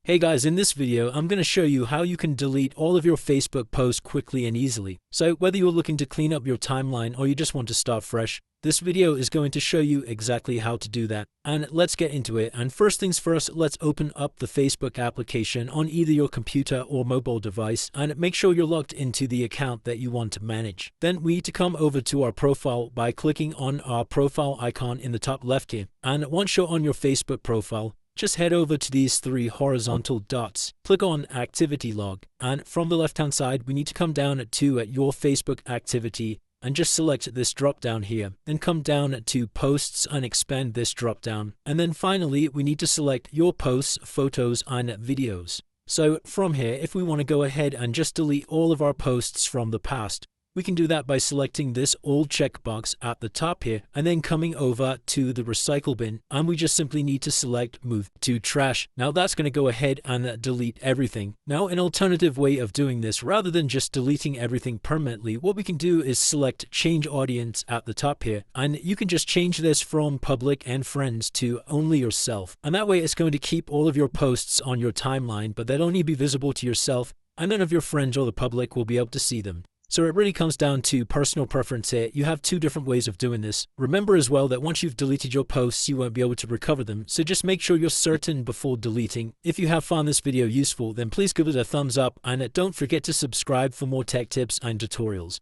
Hey guys, in this video, I'm going to show you how you can delete all of your Facebook posts quickly and easily. So whether you're looking to clean up your timeline or you just want to start fresh, this video is going to show you exactly how to do that. And let's get into it. And first things first, let's open up the Facebook application on either your computer or mobile device and make sure you're logged into the account that you want to manage. Then we need to come over to our profile by clicking on our profile icon in the top left here. And once you're on your Facebook profile, just head over to these three horizontal dots, click on Activity Log, and from the left-hand side, we need to come down to your Facebook activity and just select this drop-down here. Then come down to Posts and expand this drop-down. And then finally, we need to select your posts, photos, and videos. So from here, if we want to go ahead and just delete all of our posts from the past, we can do that by selecting this all checkbox at the top here and then coming over to the recycle bin, and we just simply need to select move to trash. Now that's going to go ahead and delete everything. Now an alternative way of doing this, rather than just deleting everything permanently, what we can do is select change audience at the top here, and you can just change this from public and friends to only yourself. And that way it's going to keep all of your posts on your timeline, but they'll only be visible to yourself, and none of your friends or the public will be able to see them. So it really comes down to personal preference here. You have two different ways of doing this. Remember as well that once you've deleted your posts, you won't be able to recover them. So just make sure you're certain before deleting. If you have found this video useful, then please give it a thumbs up and don't forget to subscribe for more tech tips and tutorials.